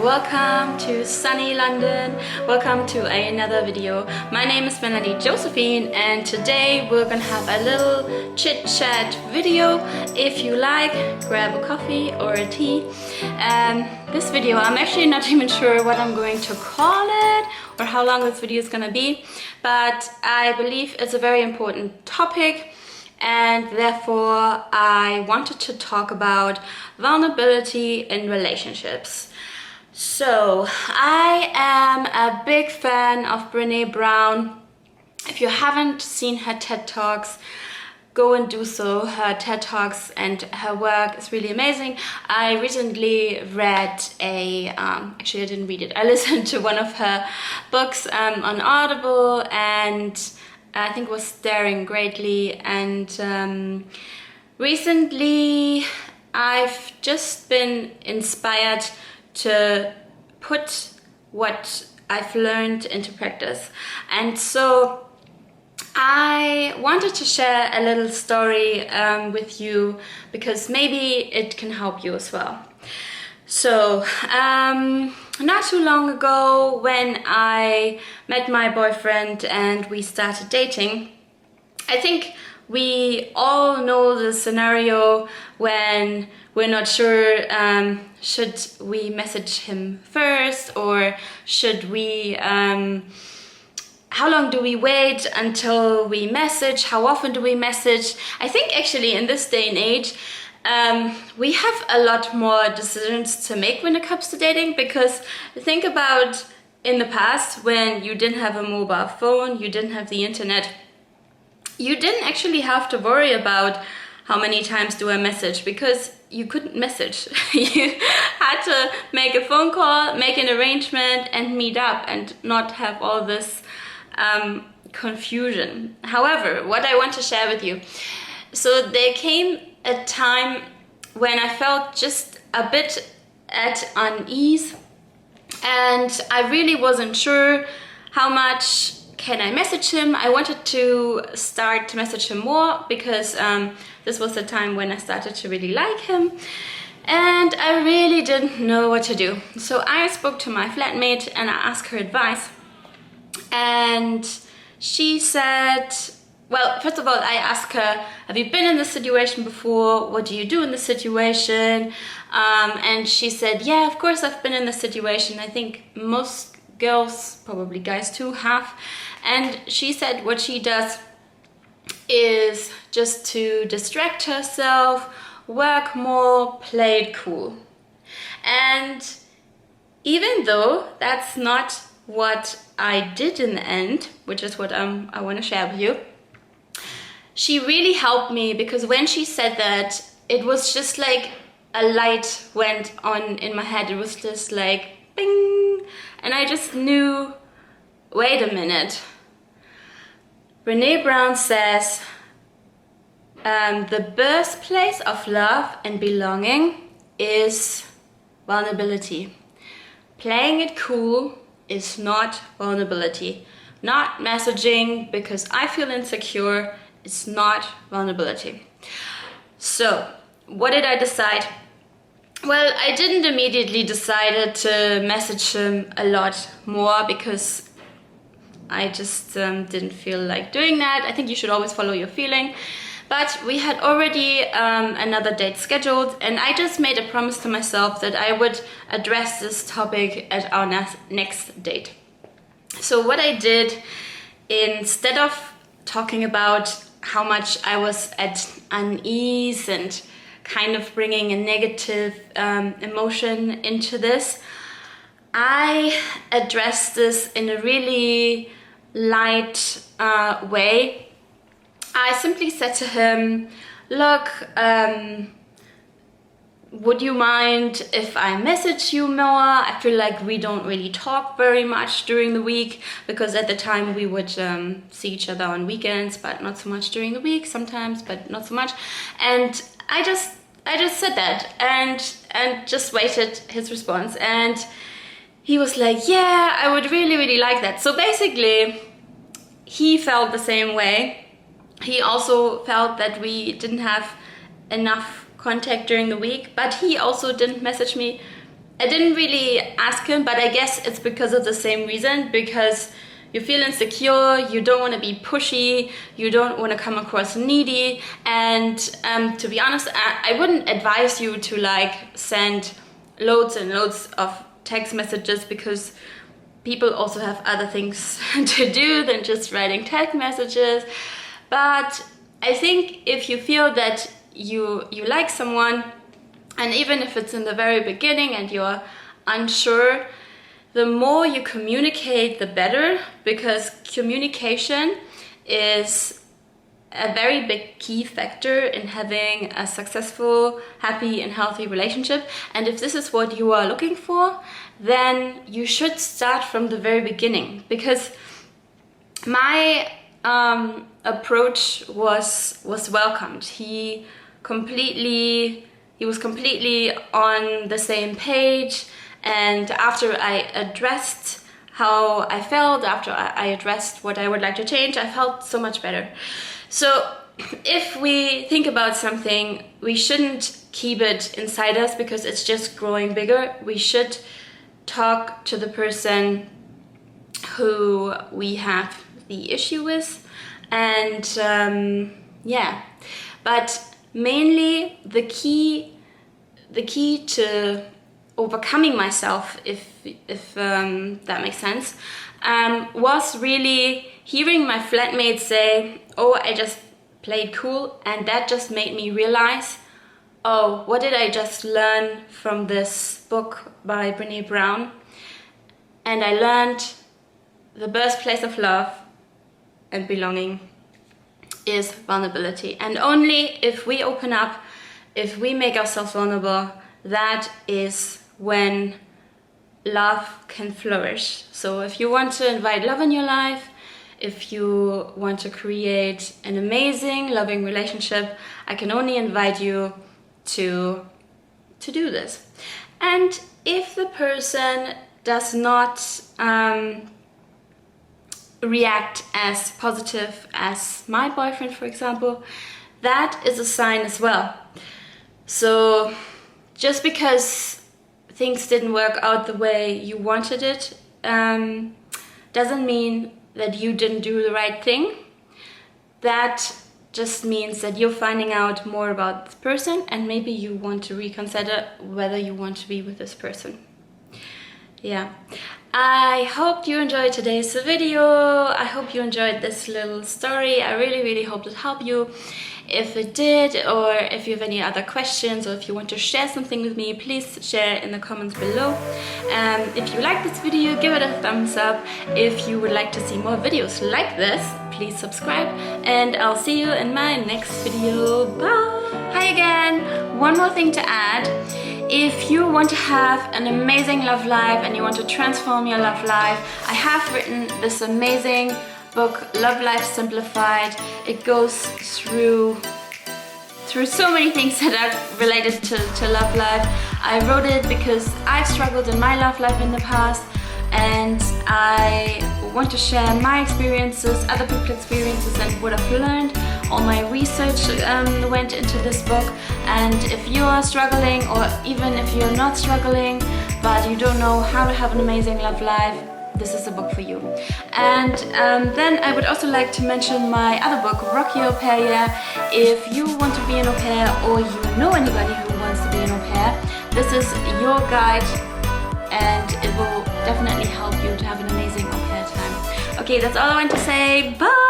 welcome to sunny London. Welcome to another video. My name is Melanie Josephine and today we're gonna have a little chit chat video. If you like, grab a coffee or a tea. This video, I'm actually not even sure what I'm going to call it or how long this video is gonna be, but I believe it's a very important topic. And therefore I wanted to talk about vulnerability in relationships. So I am a big fan of Brené Brown. If you haven't seen her TED Talks, go and do so. Her TED Talks and her work is really amazing. I recently read actually I didn't read it, I listened to one of her books on Audible, and I think it was Staring Greatly. And recently I've just been inspired to put what I've learned into practice. And so I wanted to share a little story with you because maybe it can help you as well. So, not too long ago when I met my boyfriend and we started dating, I think we all know the scenario when we're not sure, should we message him first or should we, how long do we wait until we message, how often do we message? I think actually in this day and age, we have a lot more decisions to make when it comes to dating, because think about in the past when you didn't have a mobile phone, you didn't have the internet, you didn't actually have to worry about how many times do I message, because you couldn't message. You had to make a phone call, make an arrangement and meet up and not have all this confusion. However, what I want to share with you, so there came a time when I felt just a bit at unease and I really wasn't sure how much can I message him. I wanted to start to message him more because this was the time when I started to really like him and I really didn't know what to do. So I spoke to my flatmate and I asked her advice, and she said, well, first of all, I asked her, have you been in this situation before? What do you do in this situation? And she said, yeah, of course I've been in this situation. I think most girls, probably guys too, have. And she said what she does is just to distract herself, work more, play it cool. And even though that's not what I did in the end, which is what I want to share with you, she really helped me, because when she said that, it was just like a light went on in my head. It was just like bing, and I just knew, wait a minute. Brené Brown says, the birthplace of love and belonging is vulnerability. Playing it cool is not vulnerability. Not messaging because I feel insecure, it's not vulnerability. So what did I decide? Well, I didn't immediately decide to message him a lot more because I just didn't feel like doing that. I think you should always follow your feeling. But we had already another date scheduled, and I just made a promise to myself that I would address this topic at our next date. So what I did, instead of talking about how much I was at unease and kind of bringing a negative emotion into this, I addressed this in a really light way. I simply said to him, look, would you mind if I message you more? I feel like we don't really talk very much during the week, because at the time we would see each other on weekends, but not so much during the week, sometimes, but not so much. And I just said that and just waited his response. And he was like, yeah, I would really, really like that. So basically, he felt the same way. He also felt that we didn't have enough contact during the week, but he also didn't message me I didn't really ask him, but I guess it's because of the same reason, because you feel insecure, you don't want to be pushy, you don't want to come across needy, and to be honest, I wouldn't advise you to like send loads and loads of text messages, because people also have other things to do than just writing text messages. But I think if you feel that you like someone, and even if it's in the very beginning and you're unsure, the more you communicate, the better, because communication is a very big key factor in having a successful, happy and healthy relationship. And if this is what you are looking for, then you should start from the very beginning, because my approach was welcomed. He was completely on the same page, and after I addressed how I felt, after I addressed what I would like to change, I felt so much better. So if we think about something, we shouldn't keep it inside us because it's just growing bigger. We should talk to the person who we have the issue with, and yeah, but mainly the key to overcoming myself, if that makes sense, was really hearing my flatmates say, oh, I just played cool, and that just made me realize, oh, what did I just learn from this book by Brené Brown? And I learned the birthplace of love and belonging is vulnerability. And only if we open up, if we make ourselves vulnerable, that is when love can flourish. So if you want to invite love in your life, if you want to create an amazing, loving relationship, I can only invite you to do this. And if the person does not react as positive as my boyfriend, for example, that is a sign as well. So just because things didn't work out the way you wanted it, doesn't mean that you didn't do the right thing. That just means that you're finding out more about this person, and maybe you want to reconsider whether you want to be with this person. Yeah, I hope you enjoyed today's video. I hope you enjoyed this little story. I really hope it helped you. If it did, or if you have any other questions, or if you want to share something with me, please share in the comments below. If you like this video, give it a thumbs up. If you would like to see more videos like this, please subscribe, and I'll see you in my next video. Bye! Hi again! One more thing to add. If you want to have an amazing love life and you want to transform your love life, I have written this amazing book, Love Life Simplified. It goes through so many things that are related to love life. I wrote it because I've struggled in my love life in the past, and I want to share my experiences, other people's experiences, and what I've learned. All my research went into this book, and if you are struggling, or even if you're not struggling but you don't know how to have an amazing love life, this is a book for you. And then I would also like to mention my other book, Rock Your Au Pair Year. If you want to be an au pair, or you know anybody who wants to be an au pair, this is your guide, and it will definitely help you to have an amazing au pair time. Okay, that's all I want to say. Bye!